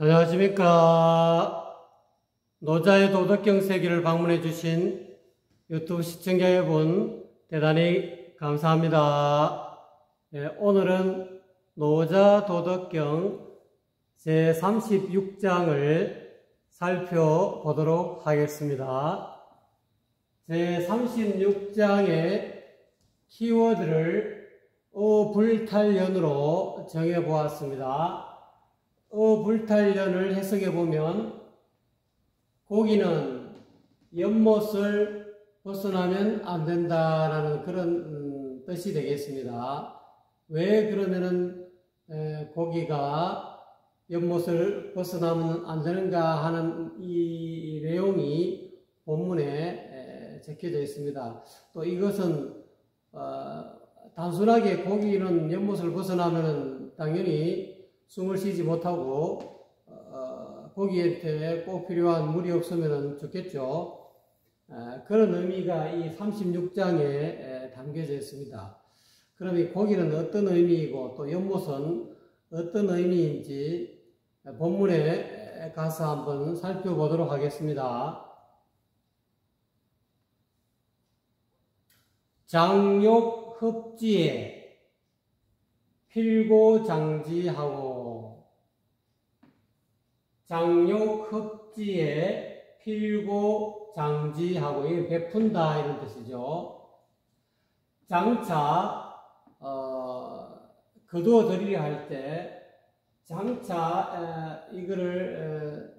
안녕하십니까. 노자의 도덕경 세계를 방문해 주신 유튜브 시청자 여러분 대단히 감사합니다. 오늘은 노자 도덕경 제36장을 살펴보도록 하겠습니다. 제36장의 키워드를 어불탈연으로 정해보았습니다. 어불탈연을 해석해보면 고기는 연못을 벗어나면 안 된다라는 그런 뜻이 되겠습니다. 왜 그러면은 고기가 연못을 벗어나면 안 되는가 하는 이 내용이 본문에 적혀져 있습니다. 또 이것은 단순하게 고기는 연못을 벗어나면 당연히 숨을 쉬지 못하고 고기한테 꼭 필요한 물이 없으면 좋겠죠. 그런 의미가 이 36장에 담겨져 있습니다. 그럼 이 고기는 어떤 의미이고 또 연못은 어떤 의미인지 본문에 가서 한번 살펴보도록 하겠습니다. 장욕흡지에 필고장지하고 장욕흡지에 필고장지하고 이게 베푼다 이런 뜻이죠. 장차 거두어 들이려 할 때 장차 이거를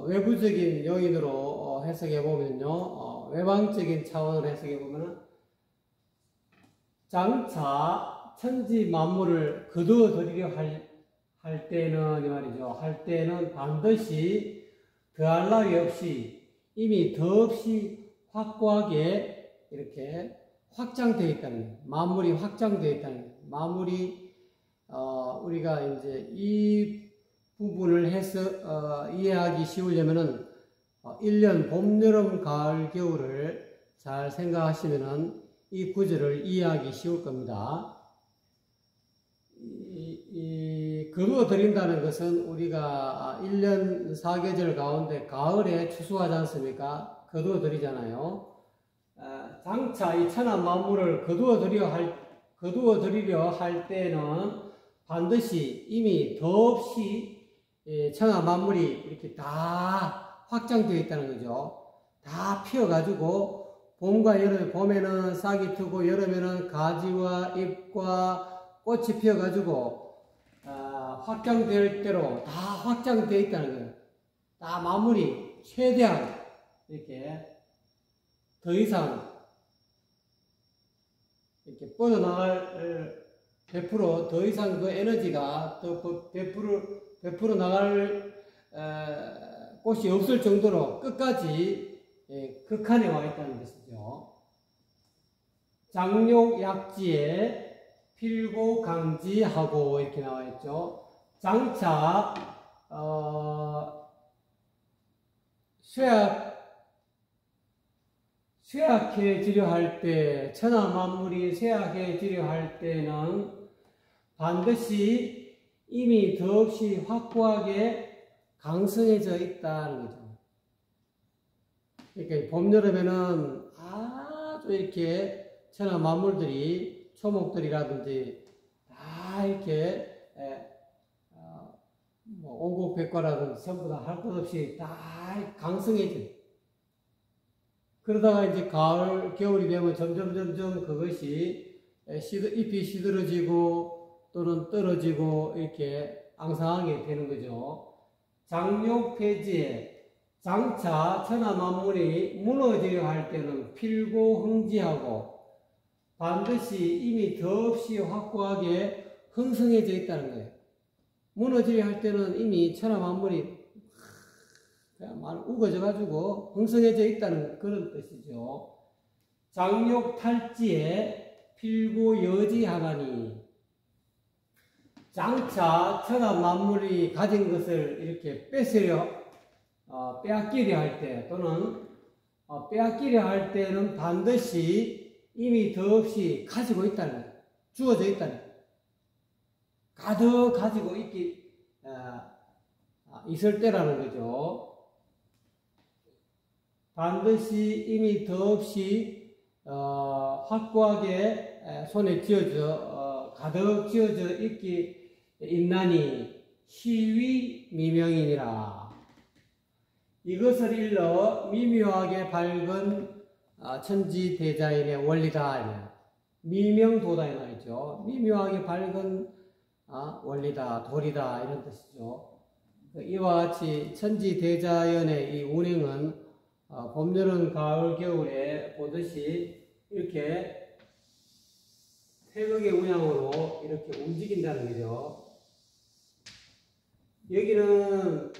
외부적인 요인으로 해석해 보면요, 외방적인 차원으로 해석해 보면은 장차 천지 만물을 거두어 들이려 할 때는 이 말이죠. 할 때는 반드시 더할 나위 없이 이미 더없이 확고하게 이렇게 확장되어 있다는 거예요. 만물이 확장되어 있다는 거예요. 만물이 우리가 이제 이 부분을 해서 이해하기 쉬우려면은 1년 봄, 여름, 가을, 겨울을 잘 생각하시면은 이 구절을 이해하기 쉬울 겁니다. 거두어 들인다는 것은 우리가 1년 4계절 가운데 가을에 추수하지 않습니까? 거두어 들이잖아요. 장차 이 천하 만물을 거두어 들이려 할 때는 반드시 이미 더없이 천하 만물이 이렇게 다 확장되어 있다는 거죠. 다 피어가지고 봄과 여름, 봄에는 싹이 트고 여름에는 가지와 잎과 꽃이 피어가지고 확장될 대로 다 확장되어 있다는 거예요. 다 만물이 최대한 이렇게 더 이상 이렇게 뻗어나갈 100% 더 이상 그 에너지가 더 100% 나갈 곳이 없을 정도로 끝까지 극한에 와 있다는 것이죠. 장욕약지에 필고강지하고 이렇게 나와 있죠. 장차 쇠약해지려 할 때, 천하 만물이 쇠약해지려 할 때는 반드시 이미 더없이 확고하게 강성해져 있다는 거죠. 그러니까 봄, 여름에는 아주 이렇게 천하 만물들이, 초목들이라든지 다 이렇게 오곡백과라든지 전부 다 할 것 없이 다 강성해져. 그러다가 이제 가을, 겨울이 되면 점점 그것이 잎이 시들어지고 또는 떨어지고 이렇게 앙상하게 되는 거죠. 장욕폐지에 장차 천하 만물이 무너지려 할 때는 필고흥지하고 반드시 이미 더없이 확고하게 흥성해져 있다는 거예요. 무너지려 할 때는 이미 천하 만물이 그냥 우거져가지고 흥성해져 있다는 그런 뜻이죠. 장욕탈지에 필고여지하나니 장차 천하 만물이 가진 것을 이렇게 빼앗기려 할 때 또는 빼앗기려 할 때는 반드시 이미 더없이 가지고 있다는 거예요. 주어져 있다는 거예요. 가득 가지고 있기 있을 때라는 거죠. 반드시 이미 더없이 확고하게 손에 쥐어져 가득 쥐어져 있나니 희위 미명이니라. 이것을 일러 미묘하게 밝은 천지대자연의 원리다. 미명도다 이 말이죠. 미묘하게 밝은 원리다, 도리다 이런 뜻이죠. 이와 같이 천지대자연의 이 운행은 봄, 여름, 가을, 겨울에 보듯이 이렇게 태극의 운양으로 이렇게 움직인다는 거죠. 여기는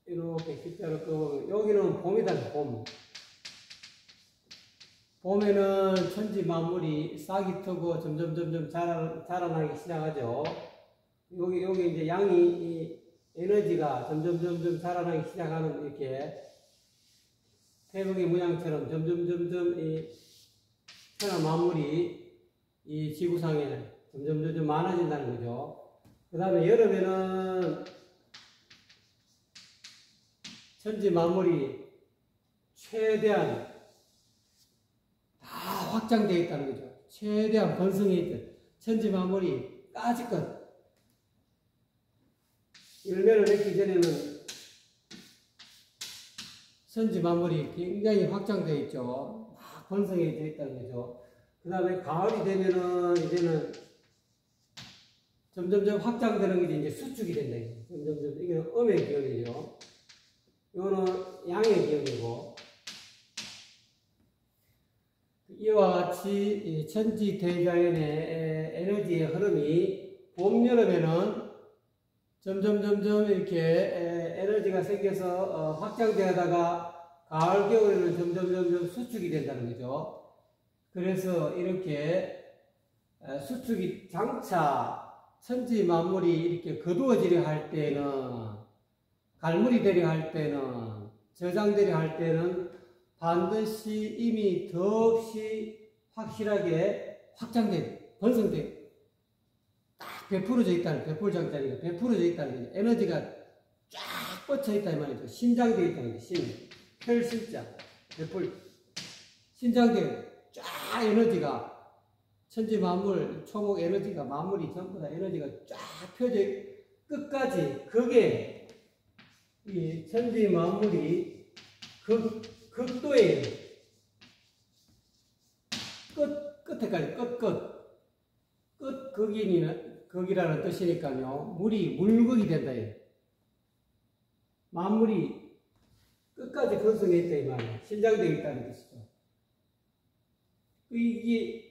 이렇게 십자로 끄면 여기는 봄이다. 봄에는 천지 만물이 싹이 트고 점점 자라나기 시작하죠. 여기 이제 양이 에너지가 점점 자라나기 시작하는 이렇게 태극의 문양처럼 점점 이 천하 만물이 이 지구상에 점점 많아진다는 거죠. 그 다음에 여름에는 천지 만물이 최대한 다 확장되어 있다는 거죠. 최대한 번성해 있던 천지 만물이 까짓것 열매를 맺기 전에는 천지 만물이 굉장히 확장되어 있죠. 막 번성해 있다는 거죠. 그 다음에 가을이 되면은 이제는 점점 확장되는 게 이제 수축이 된다. 점점 이게 음의 기억이죠. 이거는 양의 기억이고, 이와 같이 천지 대자연의 에너지의 흐름이 봄, 여름에는 점점 이렇게 에너지가 생겨서 확장되다가 가을, 겨울에는 점점 수축이 된다는 거죠. 그래서 이렇게 수축이 장차 천지 만물이 이렇게 거두어지려 할 때는, 갈무리 되려 할 때는, 저장되려 할 때는 반드시 이미 더없이 확실하게 확장된, 번성된, 딱 베풀어져 있다는, 베풀장자리가 베풀어져 있다는 거죠. 에너지가 쫙 뻗쳐 있다 이 말이죠. 신장되어 있다는 거죠. 혈신자, 신장되어 쫙 에너지가 천지 만물, 초목 에너지가, 만물이 전부 다 에너지가 쫙 펴져 끝까지, 그게 이 천지 만물이 극도의 끝에까지 극이라는 뜻이니까요. 물극이 된다. 만물이 끝까지 건성해 있다 이 말이에요. 신장되어 있다는 뜻이죠. 이게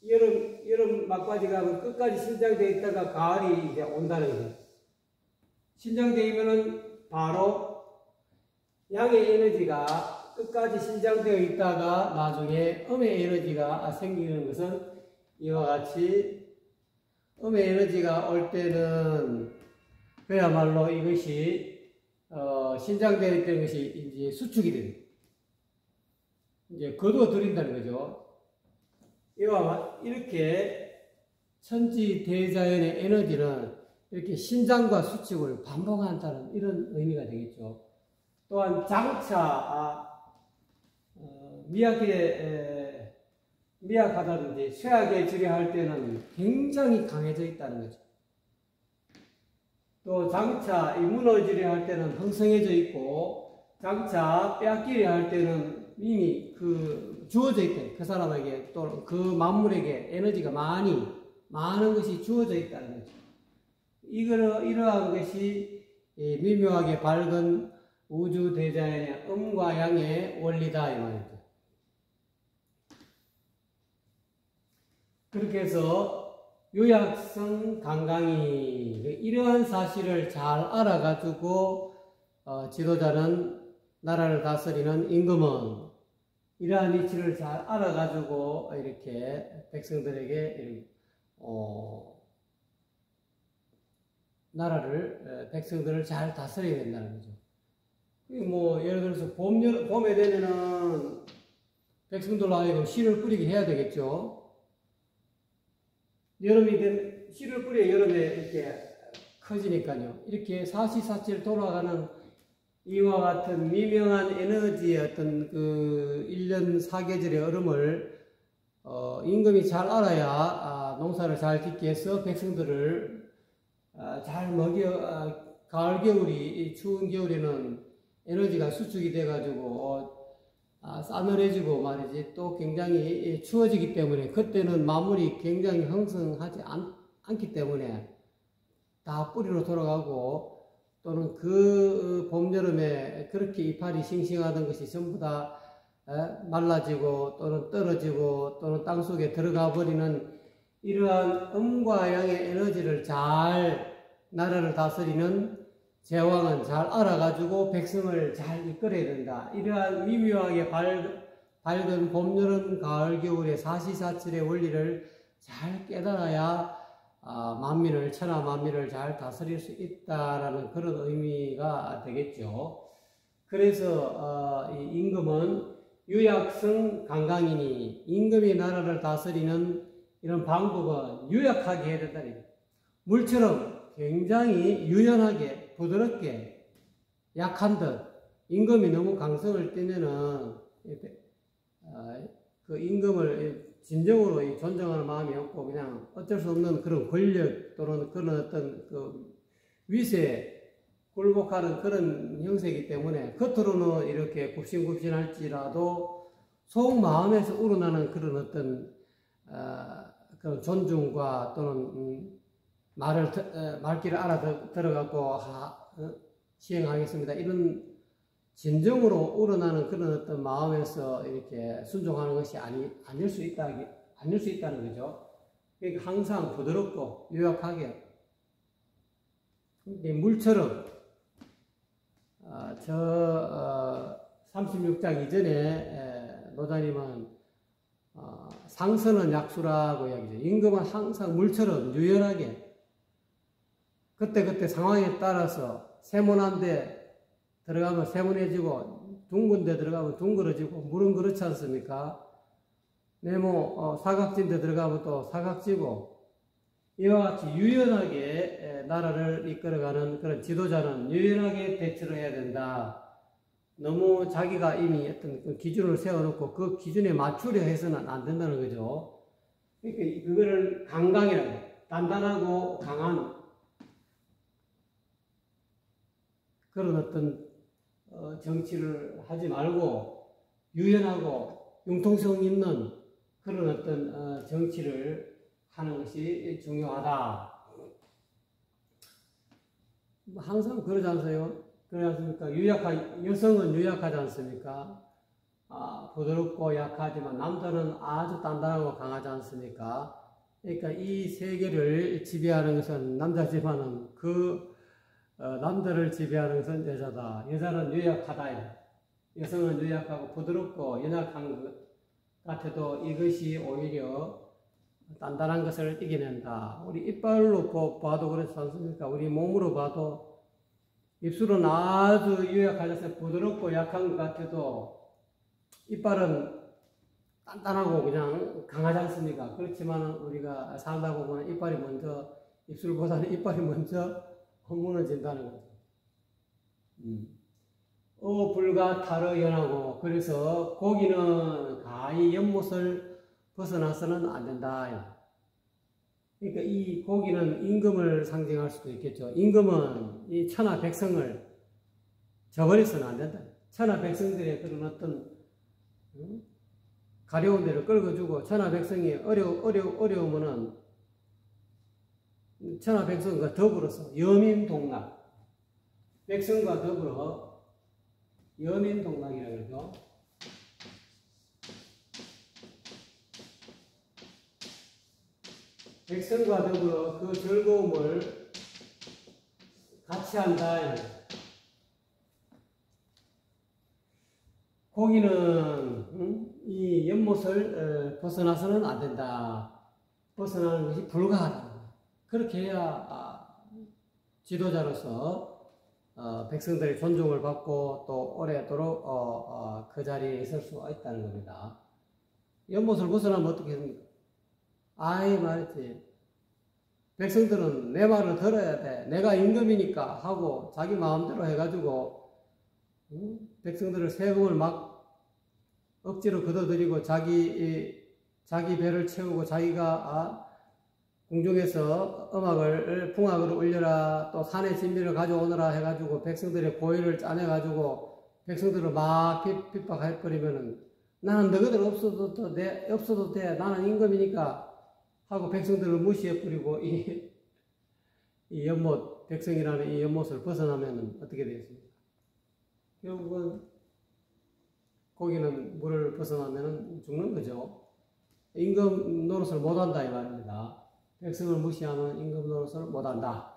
여름 막바지가 하면 끝까지 신장되어 있다가 가을이 이제 온다는 거예요. 신장되면은 바로 양의 에너지가 끝까지 신장되어 있다가 나중에 음의 에너지가 생기는 것은 이와 같이 음의 에너지가 올 때는 그야말로 이것이 신장되어 있던 것이 이제 수축이 됩니다. 이제 거두어 들인다는 거죠. 이렇게 천지 대자연의 에너지는 이렇게 신장과 수축을 반복한다는 이런 의미가 되겠죠. 또한 장차 미약하다든지 쇠하게 지려할 때는 굉장히 강해져 있다는 거죠. 또 장차 무너지려 할 때는 흥성해져 있고, 장차 빼앗기려 할 때는 이미 주어져 있대. 그 사람에게 또 그 만물에게 에너지가 많은 것이 주어져 있다는 거죠. 이러한 것이 미묘하게 밝은 우주 대자연의 음과 양의 원리다 이 말이죠. 그렇게 해서 요약성 강강이 이러한 사실을 잘 알아가지고 지도자는, 나라를 다스리는 임금은 이러한 이치를 잘 알아가지고 이렇게 백성들에게 백성들을 잘 다스려야 된다는 거죠. 뭐 예를 들어서 봄에 되면은 백성들로 하여금 씨를 뿌리게 해야 되겠죠. 여름이 씨를 뿌려 여름에 이렇게 커지니까요. 이렇게 사시사철 돌아가는 이와 같은 미명한 에너지의 어떤 그 1년 4계절의 흐름을 임금이 잘 알아야 농사를 잘 짓게 해서 백성들을 잘 먹여 가을 겨울이 추운 겨울에는 에너지가 수축이 돼가지고 싸늘해지고 말이지 또 굉장히 추워지기 때문에 그때는 만물이 굉장히 형성하지 않기 때문에 다 뿌리로 돌아가고 또는 그 봄, 여름에 그렇게 이파리 싱싱하던 것이 전부 다 말라지고 또는 떨어지고 또는 땅속에 들어가 버리는 이러한 음과 양의 에너지를 잘 나라를 다스리는 제왕은 잘 알아가지고 백성을 잘 이끌어야 된다. 이러한 미묘하게 밝은 봄, 여름, 가을, 겨울의 사시사철의 원리를 잘 깨달아야 만민을, 천하 만민을 잘 다스릴 수 있다라는 그런 의미가 되겠죠. 그래서 이 임금은 유약성 강강이니 임금이 나라를 다스리는 이런 방법은 유약하게 해야 된다. 물처럼 굉장히 유연하게 부드럽게 약한 듯 임금이 너무 강성을 띠면은 그 임금을 진정으로 존경하는 마음이 없고 그냥 어쩔 수 없는 그런 권력 또는 그런 어떤 그 위세에 굴복하는 그런 형세이기 때문에 겉으로는 이렇게 굽신굽신할지라도 속 마음에서 우러나는 그런 어떤 그런 존중과 또는 말귀를 알아들어갖고 시행하겠습니다. 이런 진정으로 우러나는 그런 어떤 마음에서 이렇게 순종하는 것이 아닐 수 있다는 거죠. 그러니까 항상 부드럽고 유약하게 물처럼 36장 이전에 노자님은 상선은 약수라고 이야기죠. 임금은 항상 물처럼 유연하게 그때그때 상황에 따라서 세모난 데 들어가면 세모해지고 둥근 데 들어가면 둥그러지고 물은 그렇지 않습니까? 네모 사각진 데 들어가면 또 사각지고 이와 같이 유연하게 나라를 이끌어가는 그런 지도자는 유연하게 대처를 해야 된다. 너무 자기가 이미 어떤 그 기준을 세워놓고 그 기준에 맞추려 해서는 안 된다는 거죠. 그러니까 그거를 강강이라고 단단하고 강한 그런 어떤 정치를 하지 말고 유연하고 융통성 있는 그런 어떤 정치를 하는 것이 중요하다. 항상 그러지 않으세요? 그러지 않습니까? 여성은 유약하지 않습니까? 부드럽고 약하지만 남자는 아주 단단하고 강하지 않습니까? 그러니까 이 세계를 지배하는 것은 남자지만은 남자를 지배하는 것은 여자다. 여자는 유약하다. 여성은 유약하고 부드럽고 연약한 것 같아도 이것이 오히려 단단한 것을 이겨낸다. 우리 이빨로 봐도 그렇지 않습니까? 우리 몸으로 봐도 입술은 아주 유약하셔서 부드럽고 약한 것 같아도 이빨은 단단하고 그냥 강하지 않습니까? 그렇지만 우리가 살다 보면 입술보다는 이빨이 먼저 무너진다는 거죠. 불과 타르 연하고 그래서 고기는 가히 연못을 벗어나서는 안 된다. 그러니까 이 고기는 임금을 상징할 수도 있겠죠. 임금은 이 천하 백성을 저버려서는 안 된다. 천하 백성들의 그런 어떤 가려운 데를 끌어주고 천하 백성이 어려우면은 천하 백성과 더불어서 여민동락 백성과 더불어 여민동락이라고 그러죠. 백성과 더불어 그 즐거움을 같이 한다. 고기는 이 연못을 벗어나서는 안 된다. 벗어나는 것이 불가하다. 그렇게 해야 지도자로서 백성들의 존중을 받고 또 오래도록 그 자리에 있을 수 있다는 겁니다. 연못을 벗어나면 어떻게 됩니까? 말했지. 백성들은 내 말을 들어야 돼. 내가 임금이니까 하고 자기 마음대로 해가지고 백성들을 세금을 막 억지로 걷어들이고 자기 배를 채우고 자기가 궁중에서 풍악을 울려라 또 산의 진미를 가져오너라 해가지고 백성들의 고의를 짜내가지고 백성들을 막 핍박해버리면은 나는 너희들 없어도 돼. 나는 임금이니까 하고 백성들을 무시해버리고 이 연못, 백성이라는 이 연못을 벗어나면 어떻게 되겠습니까? 결국은 고기는 물을 벗어나면 죽는 거죠. 임금 노릇을 못한다 이 말입니다. 백성을 무시하면 임금 노릇을 못한다.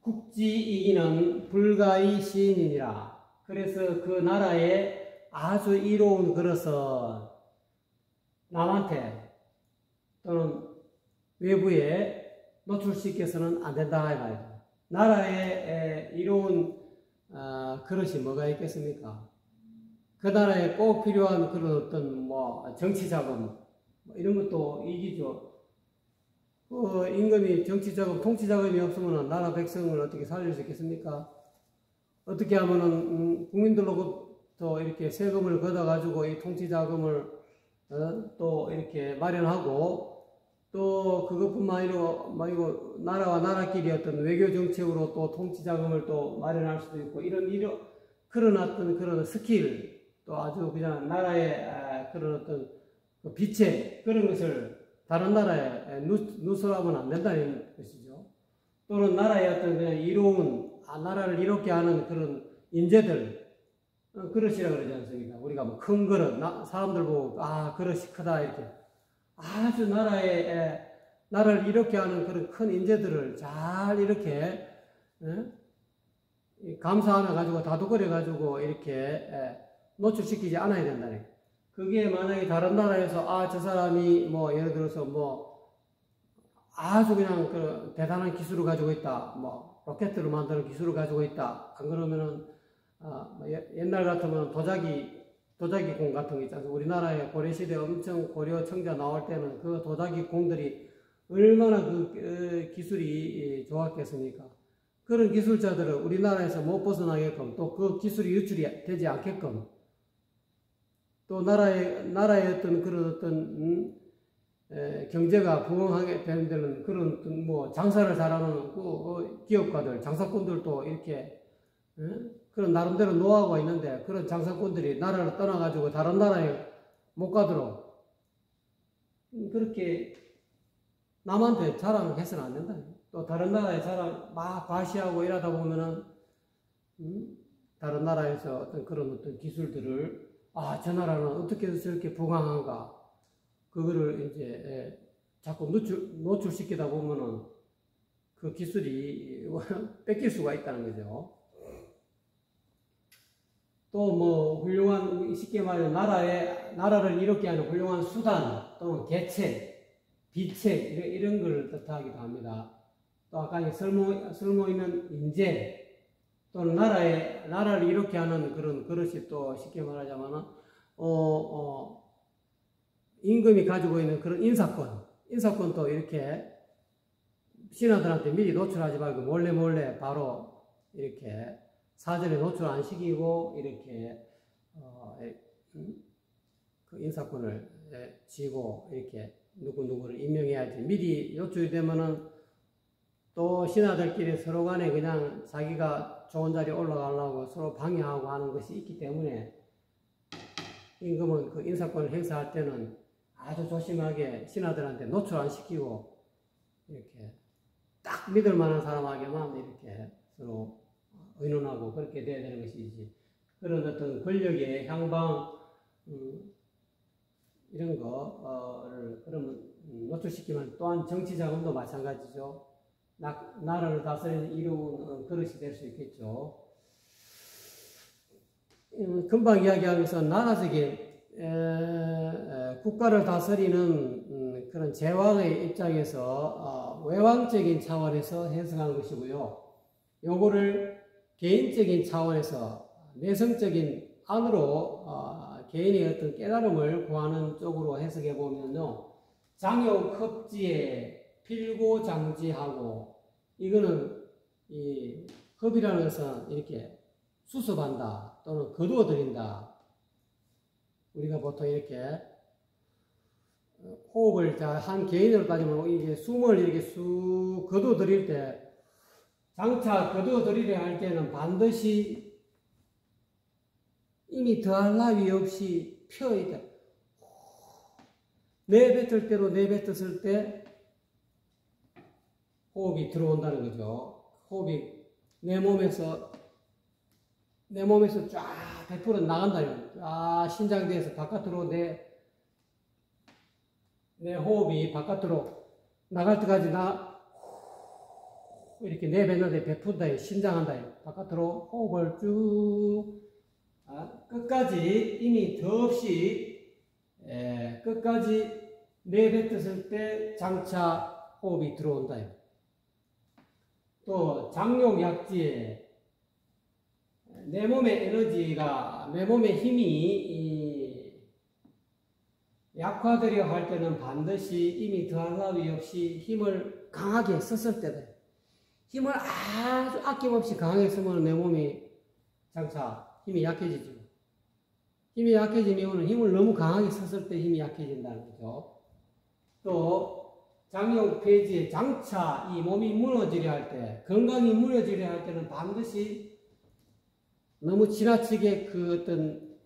국지이기는 불가의 시인이니라. 그래서 그 나라에 아주 이로운 그릇은 남한테 또는 외부에 노출시켜서는 안 된다 이 말이죠. 나라에 이로운 그릇이 뭐가 있겠습니까? 그 나라에 꼭 필요한 그런 어떤 정치 자금 이런 것도 이기죠. 임금이 정치 자금, 통치 자금이 없으면 나라 백성을 어떻게 살릴 수 있겠습니까? 어떻게 하면은 국민들로부터 이렇게 세금을 걷어가지고 이 통치 자금을 또 이렇게 마련하고 또 그것뿐만 아니고 나라와 나라끼리 어떤 외교 정책으로 또 통치 자금을 또 마련할 수도 있고 이런 그런 어떤 그런 스킬 또 아주 그냥 나라의 그런 어떤 비체 그런 것을 다른 나라에 누설하면 안 된다는 것이죠. 또는 나라의 어떤 그냥 이로운 나라를 이롭게 하는 그런 인재들 그릇이라고 그러지 않습니까? 우리가 뭐 큰 그릇 사람들 보고 그릇이 크다 이렇게 아주 나라를 이롭게 하는 그런 큰 인재들을 잘 이렇게 감사 하나 가지고 다독거려 가지고 이렇게 노출시키지 않아야 된다네. 그게 만약에 다른 나라에서 저 사람이 예를 들어서 아주 그냥 그 대단한 기술을 가지고 있다. 로켓을 만드는 기술을 가지고 있다. 안 그러면은 옛날 같으면 도자기공 같은 거 있잖아요. 우리나라에 고려시대 엄청 고려 청자 나올 때는 그 도자기공들이 얼마나 그 기술이 좋았겠습니까? 그런 기술자들을 우리나라에서 못 벗어나게끔 또 그 기술이 유출이 되지 않게끔 또 나라의 어떤 그런 어떤 경제가 부흥하게 되는 데는 그런 장사를 잘하는 기업가들, 장사꾼들도 이렇게 그런 나름대로 노하우가 있는데 그런 장사꾼들이 나라를 떠나가지고 다른 나라에 못 가도록 그렇게 남한테 자랑해서는 안 된다. 또 다른 나라에 자랑 막 과시하고 이러다 보면은 다른 나라에서 어떤 기술들을 저 나라는 어떻게 해서 저렇게 부강한가 그거를 이제 자꾸 노출시키다 보면은 그 기술이 뺏길 수가 있다는 거죠. 또 훌륭한 쉽게 말해 나라를 이롭게 하는 훌륭한 수단 또는 계책, 비책 이런 걸 뜻하기도 합니다. 또 아까 쓸모 있는 인재 또는 나라를 이롭게 하는 그런 그릇이 또 쉽게 말하자면은 임금이 가지고 있는 그런 인사권도 이렇게 신하들한테 미리 노출하지 말고 몰래 바로 이렇게 사전에 노출 안 시키고 이렇게 그 인사권을 쥐고 이렇게 누구를 임명해야지 미리 노출이 되면은 또 신하들끼리 서로 간에 그냥 자기가 좋은 자리에 올라가려고 서로 방해하고 하는 것이 있기 때문에 임금은 그 인사권을 행사할 때는 아주 조심하게 신하들한테 노출 안 시키고 이렇게 딱 믿을 만한 사람에게만 이렇게 서로 의논하고 그렇게 돼야 되는 것이지 그런 어떤 권력의 향방 이런 거를 그러면 노출시키면 또한 정치 자금도 마찬가지죠. 나라를 다스리는 이로운 그릇이 될 수 있겠죠. 금방 이야기하면서 나라적인 국가를 다스리는 그런 제왕의 입장에서 외왕적인 차원에서 해석하는 것이고요. 요거를 개인적인 차원에서 내성적인 안으로 개인의 어떤 깨달음을 구하는 쪽으로 해석해 보면요. 장요 급지에 필고장지하고, 이거는 이 흡이라는 것은 이렇게 수습한다 또는 거두어 들인다. 우리가 보통 이렇게 호흡을 한 개인으로 따지면 이게 숨을 이렇게 쑥 거두어 들일 때, 장차 거두어 들이려 할 때는 반드시 이미 더할 나위 없이 펴야 돼. 내뱉을 때로 내뱉었을 때 호흡이 들어온다는 거죠. 호흡이 내 몸에서 쫙 100% 나간다. 신장대에서 바깥으로 내 호흡이 바깥으로 나갈 때까지 이렇게 내뱉는데 100%다. 신장한다. 바깥으로 호흡을 쭉 끝까지 이미 더없이 끝까지 내뱉었을 때 장차 호흡이 들어온다. 또 장욕약지에 내 몸의 에너지가, 내 몸의 힘이 약화되려 할 때는 반드시 이미 더할 나위 없이 힘을 강하게 썼을 때다. 힘을 아주 아낌없이 강하게 쓰면 내 몸이 장차 힘이 약해지죠. 힘이 약해진 이유는 힘을 너무 강하게 썼을 때 힘이 약해진다는 거죠. 또 장욕 폐지에 장차 이 몸이 무너지려 할 때, 건강이 무너지려 할 때는 반드시 너무 지나치게 그 어떤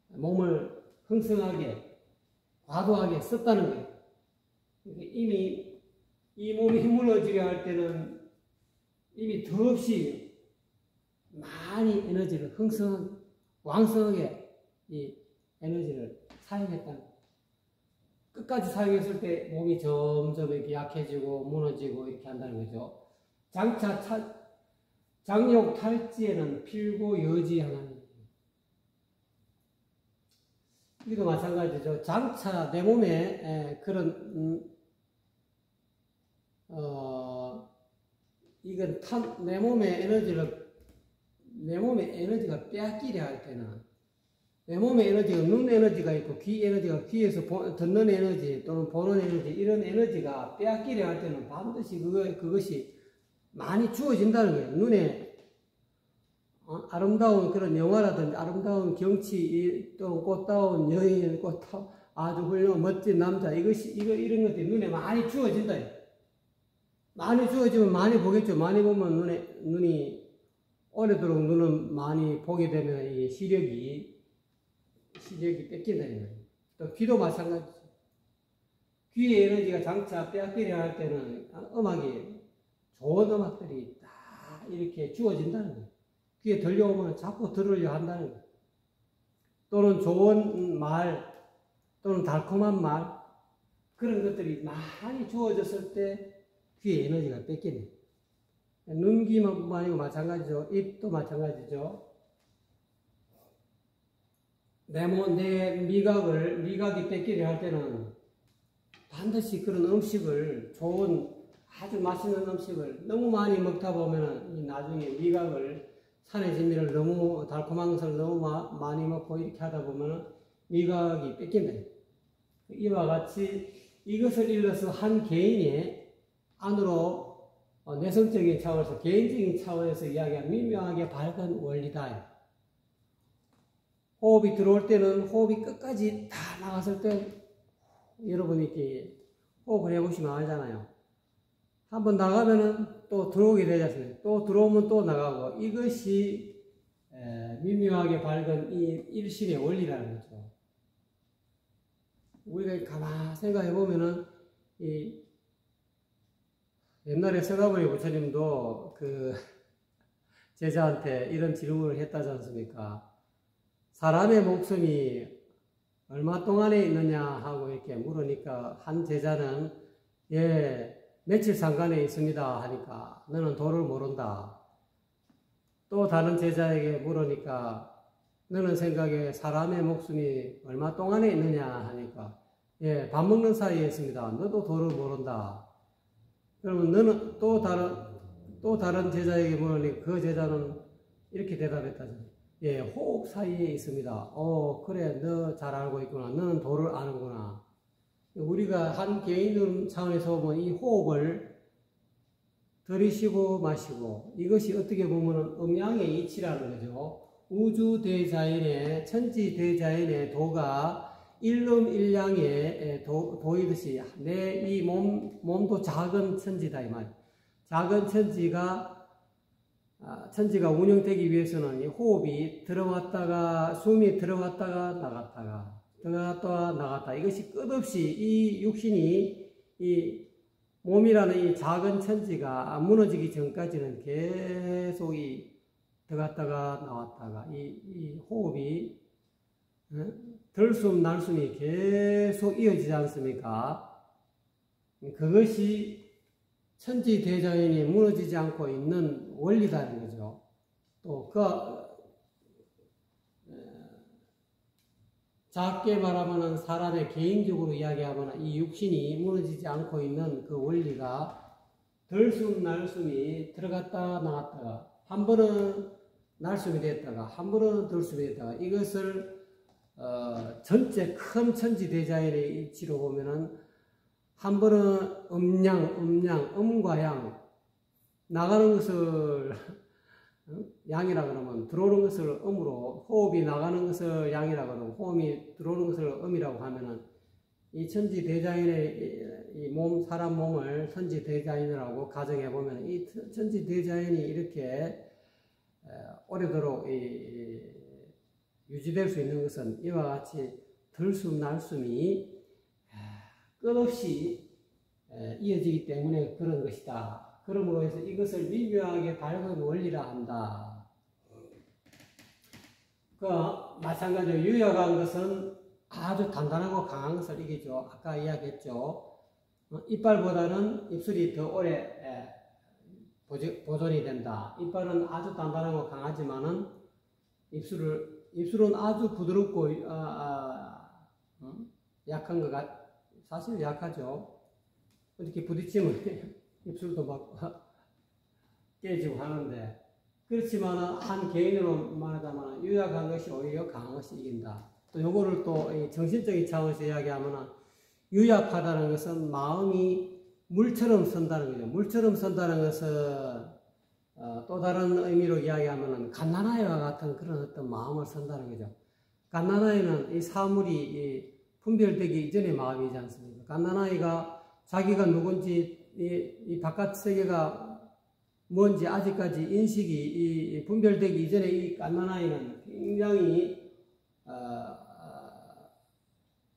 몸을 흥성하게, 과도하게 썼다는 거예요. 이미 이 몸이 무너지려 할 때는 이미 더없이 많이 에너지를 왕성하게 이 에너지를 사용했다는 거예요. 끝까지 사용했을 때 몸이 점점 이렇게 약해지고 무너지고 이렇게 한다는 거죠. 장차 장욕 탈지에는 필고여지 하나님. 이도 마찬가지죠. 장차 내 몸에 그런 이건 내 몸의 에너지가 빼앗기려 할 때는, 내 몸의 에너지가 눈 에너지가 있고 귀 에너지가, 귀에서 듣는 에너지 또는 보는 에너지, 이런 에너지가 빼앗기려 할 때는 반드시 그것이 많이 주어진다는 거예요. 눈에 아름다운 그런 영화라든지 아름다운 경치, 또 꽃다운 여인, 아주 훌륭한 멋진 남자, 이런 것들이 눈에 많이 주어진다. 많이 주어지면 많이 보겠죠. 많이 보면 눈이 오래도록 눈을 많이 보게 되면 이 시력이 뺏긴다. 또 귀도 마찬가지죠. 귀의 에너지가 장차 빼앗기려 할 때는 좋은 음악들이 다 이렇게 주어진다는 거예요. 귀에 들려오면 자꾸 들으려 한다는 거예요. 또는 좋은 말, 또는 달콤한 말, 그런 것들이 많이 주어졌을 때 귀의 에너지가 뺏기네. 눈, 귀만 아니고 마찬가지죠. 입도 마찬가지죠. 내 미각이 뺏기려 할 때는 반드시 그런 음식을, 좋은 아주 맛있는 음식을 너무 많이 먹다 보면은 나중에 미각을, 산의 진미를 너무, 달콤한 것을 너무 많이 먹고 이렇게 하다 보면은 미각이 뺏긴다. 이와 같이 이것을 일러서 한 개인의 안으로 내성적인 차원에서, 개인적인 차원에서 이야기한 미묘하게 밝은 원리다. 호흡이 들어올 때는 호흡이 끝까지 다 나갔을 때, 여러분이 이렇게 호흡을 해보시면 알잖아요. 한번 나가면은 또 들어오게 되지 않습니까? 또 들어오면 또 나가고, 이것이 미묘하게 밝은 이 일신의 원리라는 거죠. 우리가 가만히 생각해 보면은, 옛날에 서가모니 부처님도 그 제자한테 이런 질문을 했다지 않습니까? 사람의 목숨이 얼마 동안에 있느냐 하고 이렇게 물으니까 한 제자는 며칠 상간에 있습니다 하니까 너는 도를 모른다. 또 다른 제자에게 물으니까 너는 생각에 사람의 목숨이 얼마 동안에 있느냐 하니까 밥 먹는 사이에 있습니다. 너도 도를 모른다. 그러면 너는 또 다른 제자에게 물으니 그 제자는 이렇게 대답했다죠. 호흡 사이에 있습니다. 그래, 너 잘 알고 있구나. 너는 도를 아는구나. 우리가 한 개인 차원에서 보면 이 호흡을 들이쉬고 마시고 이것이 어떻게 보면 음양의 이치라는 거죠. 우주 대자연의 천지 대자연의 도가 일름일양의 도이듯이 내 이 몸도 작은 천지다 이 말. 작은 천지가 운영되기 위해서는 이 호흡이 들어왔다가 숨이 들어왔다가 나갔다가 이것이 끝없이 이 육신이 이 몸이라는 이 작은 천지가 무너지기 전까지는 계속 들어갔다가 나왔다가 이 호흡이 들숨 날숨이 계속 이어지지 않습니까? 그것이 천지 대자연이 무너지지 않고 있는 원리다는 거죠. 또 작게 말하면 사람의 개인적으로 이야기하면 이 육신이 무너지지 않고 있는 그 원리가 들숨 날숨이 들어갔다 나갔다가 한 번은 날숨이 됐다가 한 번은 들숨이 됐다가 이것을 전체 큰 천지 대자연의 이치로 보면은 한 번은 음과 양 나가는 것을 양이라 그러면 들어오는 것을 음으로 호흡이 나가는 것을 양이라 그러면 호흡이 들어오는 것을 음이라고 하면은 이 천지 대자연의 이 사람 몸을 천지 대자연이라고 가정해 보면 이 천지 대자연이 이렇게 오래도록 유지될 수 있는 것은 이와 같이 들숨 날숨이 끝없이 이어지기 때문에 그런 것이다. 그러므로 해서 이것을 미묘하게 밝은 원리라 한다. 마찬가지로 유약한 것은 아주 단단하고 강한 것을 이기죠. 아까 이야기했죠. 이빨보다는 입술이 더 오래 보존이 된다. 이빨은 아주 단단하고 강하지만은 입술은 아주 부드럽고 약한 것 사실 약하죠. 이렇게 부딪히면 입술도 막 깨지고 하는데 그렇지만 한 개인으로 말하자면 유약한 것이 오히려 강한 것이 이긴다. 또 요거를 또 정신적인 차원에서 이야기하면 유약하다는 것은 마음이 물처럼 선다는 거죠. 물처럼 선다는 것은 또 다른 의미로 이야기하면 갓난아이와 같은 그런 어떤 마음을 선다는 거죠. 갓난아이는 이 사물이 분별되기 이전의 마음이지 않습니까? 갓난아이가 자기가 누군지 이 바깥 세계가 뭔지 아직까지 인식이 분별되기 이전에 이 갓난아이는 굉장히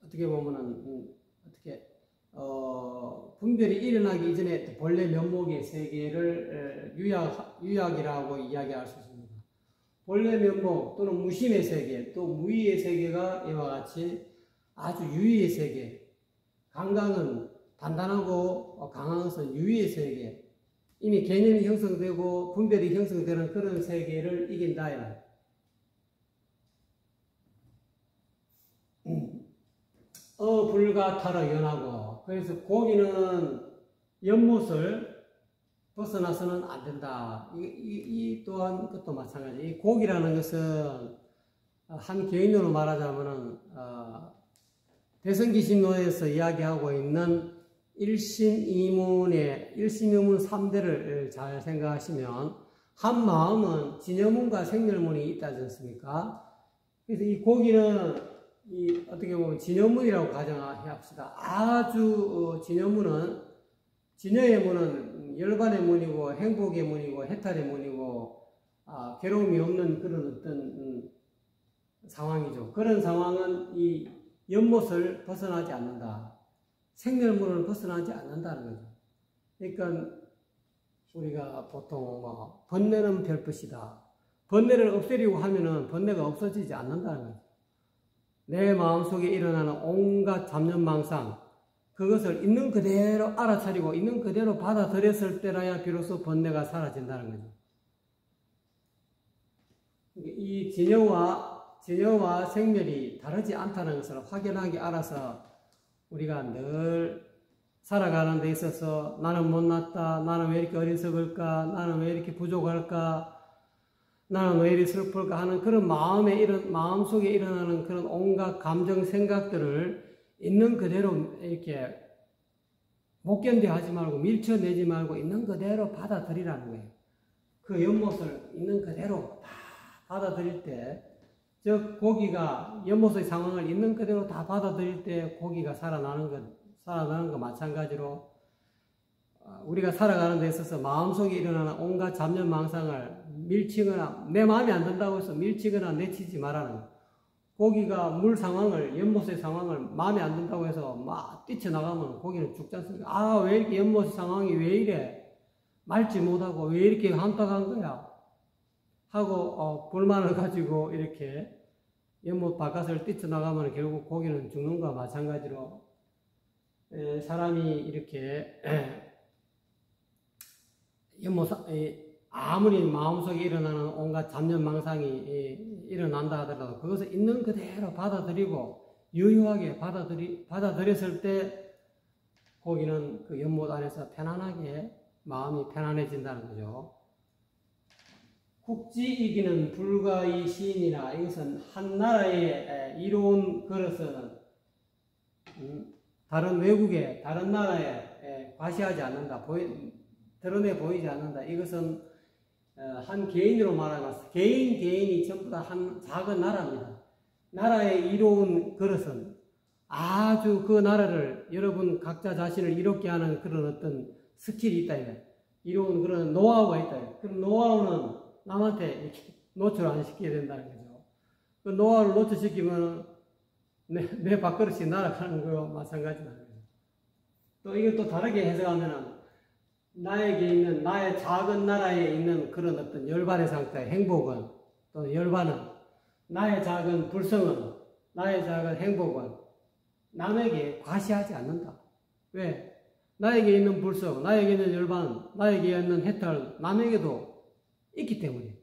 어떻게 보면은 분별이 일어나기 이전에 본래 면목의 세계를 유약이라고 이야기할 수 있습니다. 본래 면목 또는 무심의 세계 또 무의의 세계가 이와 같이 아주 유의의 세계, 강강은 단단하고 강한 것은 유의의 세계, 이미 개념이 형성되고 분별이 형성되는 그런 세계를 이긴다. 불가타러 연하고, 그래서 고기는 연못을 벗어나서는 안 된다. 이 또한 그것도 마찬가지. 이 고기라는 것은 한 개인으로 말하자면은 대성기신론에서 이야기하고 있는 일심이문 3대를 잘 생각하시면 한 마음은 진여문과 생멸문이 있다지 않습니까? 그래서 이 고기는 어떻게 보면 진여문이라고 가정합시다. 아주 진여의 문은 열반의 문이고 행복의 문이고 해탈의 문이고 괴로움이 없는 그런 어떤 상황이죠. 그런 상황은 이 연못을 벗어나지 않는다. 생멸문을 벗어나지 않는다는 거죠. 그러니까 우리가 보통 번뇌는 별빛이다. 번뇌를 없애려고 하면은 번뇌가 없어지지 않는다는 거죠. 내 마음속에 일어나는 온갖 잡념망상, 그것을 있는 그대로 알아차리고 있는 그대로 받아들였을 때라야 비로소 번뇌가 사라진다는 거죠. 이 진여와 생멸이 다르지 않다는 것을 확연하게 알아서 우리가 늘 살아가는 데 있어서 나는 못났다, 나는 왜 이렇게 어리석을까, 나는 왜 이렇게 부족할까, 나는 왜 이리 슬플까 하는 그런 마음속에 일어나는 그런 온갖 감정, 생각들을 있는 그대로 이렇게 못 견뎌하지 말고 밀쳐내지 말고 있는 그대로 받아들이라는 거예요. 그 연못을 있는 그대로 다 받아들일 때, 즉 고기가 연못의 상황을 있는 그대로 다 받아들일 때 고기가 살아나는 것 마찬가지로 우리가 살아가는 데 있어서 마음속에 일어나는 온갖 잡념망상을 밀치거나 내 마음에 안 든다고 해서 밀치거나 내치지 말라는 거예요. 고기가 물 상황을, 연못의 상황을 마음에 안 든다고 해서 막 뛰쳐나가면 고기는 죽지 않습니까? 아, 왜 이렇게 연못 상황이 왜 이래? 맑지 못하고 왜 이렇게 한tak한 거야? 하고 불만을 가지고 이렇게 연못 바깥을 뛰쳐나가면 결국 고기는 죽는 것과 마찬가지로 사람이 이렇게 연못 아무리 마음속에 일어나는 온갖 잡념망상이 일어난다 하더라도 그것을 있는 그대로 받아들이고 유효하게 받아들였을 때 고기는 그 연못 안에서 편안하게 마음이 편안해진다는 거죠. 국지 이기는 불가의 시인이라, 이것은 한 나라에 이로운 그릇은 다른 외국에, 다른 나라에 과시하지 않는다, 드러내 보이지 않는다. 이것은 한 개인으로 말하면 개인이 전부 다 한 작은 나라입니다. 나라의 이로운 그릇은 아주 그 나라를, 여러분 각자 자신을 이롭게 하는 그런 어떤 스킬이 있다. 이로운 그런 노하우가 있다. 그 노하우는 남한테 이렇게 노출 안 시켜야 된다는 거죠. 그 노하우를 노출시키면 내 밥그릇이 날아가는 거와 마찬가지다. 또 이걸 또 다르게 해석하면은 나에게 있는, 나의 작은 나라에 있는 그런 어떤 열반의 상태, 행복은, 또 열반은, 나의 작은 불성은, 나의 작은 행복은 남에게 과시하지 않는다. 왜? 나에게 있는 불성, 나에게 있는 열반, 나에게 있는 해탈, 남에게도 있기 때문에.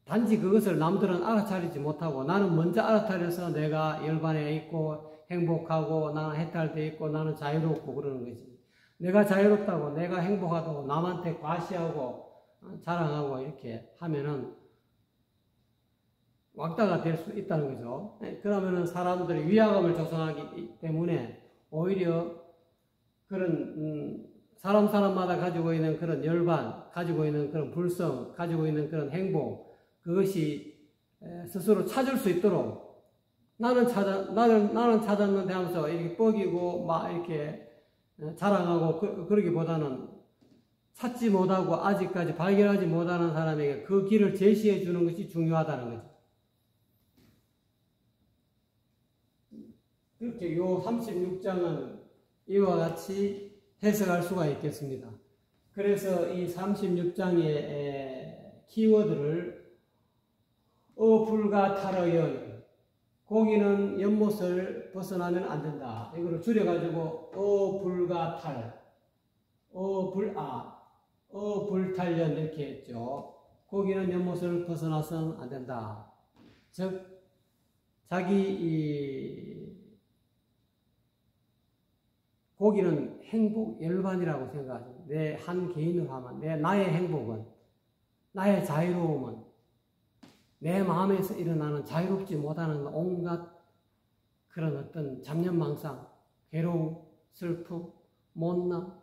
단지 그것을 남들은 알아차리지 못하고 나는 먼저 알아차려서 내가 열반에 있고 행복하고 나는 해탈되어 있고 나는 자유롭고 그러는 거지. 내가 자유롭다고, 내가 행복하다고 남한테 과시하고 자랑하고 이렇게 하면은 왕따가 될 수 있다는 거죠. 그러면은 사람들이 위화감을 조성하기 때문에 오히려 그런 사람마다 가지고 있는 그런 열반, 가지고 있는 그런 불성, 가지고 있는 그런 행복, 그것이 스스로 찾을 수 있도록 나는 찾았는데 하면서 이렇게 뻐기고 막 이렇게 자랑하고 그러기보다는 찾지 못하고 아직까지 발견하지 못하는 사람에게 그 길을 제시해 주는 것이 중요하다는 거죠. 그렇게 요 36장은 이와 같이 해석할 수가 있겠습니다. 그래서 이 36장의 키워드를 불가 탈어연, 고기는 연못을 벗어나면 안 된다. 이거를 줄여가지고 불가 탈, 불탈연 이렇게 했죠. 고기는 연못을 벗어나서는 안 된다. 즉 고기는 행복, 열반이라고 생각하죠. 내 한 개인으로 하면 나의 행복은, 나의 자유로움은, 내 마음에서 일어나는 자유롭지 못하는 온갖 그런 어떤 잡념망상, 괴로움, 슬픔, 못남,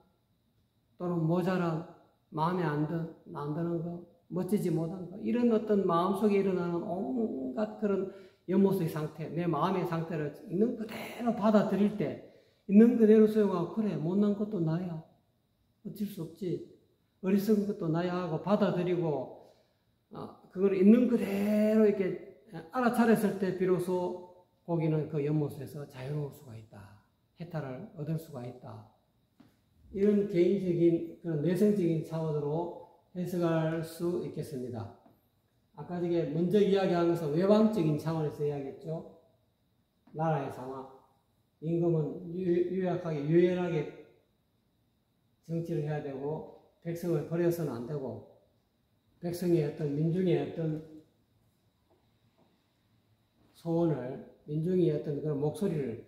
또는 모자람, 마음에 안 드는 거, 멋지지 못한 거, 이런 어떤 마음속에 일어나는 온갖 그런 연못의 상태, 내 마음의 상태를 있는 그대로 받아들일 때 있는 그대로 수용하고, 그래, 못난 것도 나야, 어쩔 수 없지, 어리석은 것도 나야 하고 받아들이고 그걸 있는 그대로 이렇게 알아차렸을 때 비로소 고기는 그 연못에서 자유로울 수가 있다, 해탈을 얻을 수가 있다. 이런 개인적인 그런 내성적인 차원으로 해석할 수 있겠습니다. 아까 저게 먼저 이야기한 것은 외방적인 차원에서 이야기했죠. 나라의 상황, 임금은 유약하게 유연하게 정치를 해야 되고 백성을 버려서는 안 되고 백성의 어떤 민중의 어떤 소원을, 민중의 어떤 그런 목소리를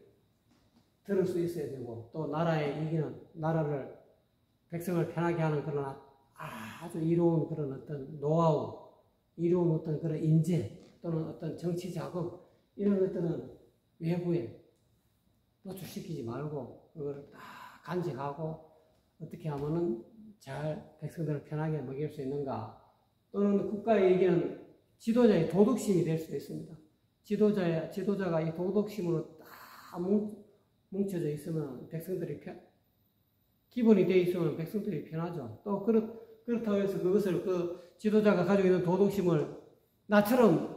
들을 수 있어야 되고, 또 나라의 이기는, 나라를, 백성을 편하게 하는 그런 아주 이로운 그런 어떤 노하우, 이로운 어떤 그런 인재 또는 어떤 정치 자금, 이런 것들은 외부에 노출시키지 말고 그걸 딱 간직하고 어떻게 하면은 잘 백성들을 편하게 먹일 수 있는가. 또는 국가의 얘기는 지도자의 도덕심이 될 수도 있습니다. 지도자가 이 도덕심으로 딱 뭉쳐져 있으면 백성들이 기본이 되어 있으면 백성들이 편하죠. 또 그렇다고 해서 그것을 그 지도자가 가지고 있는 도덕심을 나처럼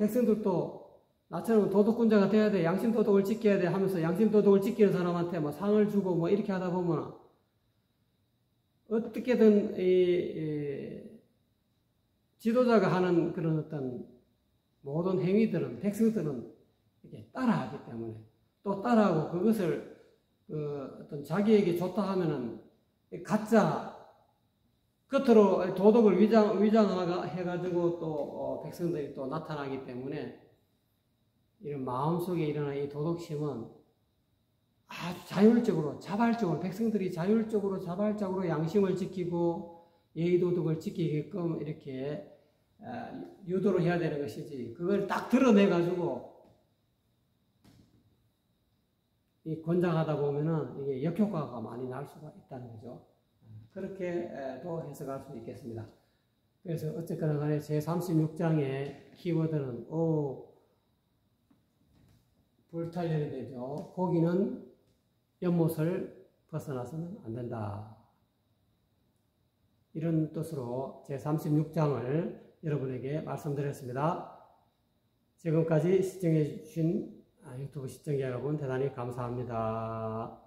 도덕군자가 돼야 돼, 양심 도덕을 지켜야 돼 하면서 양심 도덕을 지키는 사람한테 뭐 상을 주고 뭐 이렇게 하다 보면 어떻게든 지도자가 하는 그런 어떤 모든 행위들은 백성들은 이렇게 따라하기 때문에 또 따라하고 그것을 어떤 자기에게 좋다 하면은 가짜 겉으로 도덕을 위장해가지고 또 백성들이 또 나타나기 때문에 이런 마음속에 일어난 이 도덕심은 아주 자율적으로 자발적으로 백성들이 자발적으로 양심을 지키고 예의도덕을 지키게끔 이렇게 유도를 해야 되는 것이지 그걸 딱 드러내가지고 이 권장하다 보면은 이게 역효과가 많이 날 수가 있다는 거죠. 그렇게도 해석할 수 있겠습니다. 그래서 어쨌거나 간에 제36장의 키워드는 불탄련이 되죠. 고기는 연못을 벗어나서는 안 된다. 이런 뜻으로 제36장을 여러분에게 말씀드렸습니다. 지금까지 시청해 주신 유튜브 시청자 여러분 대단히 감사합니다.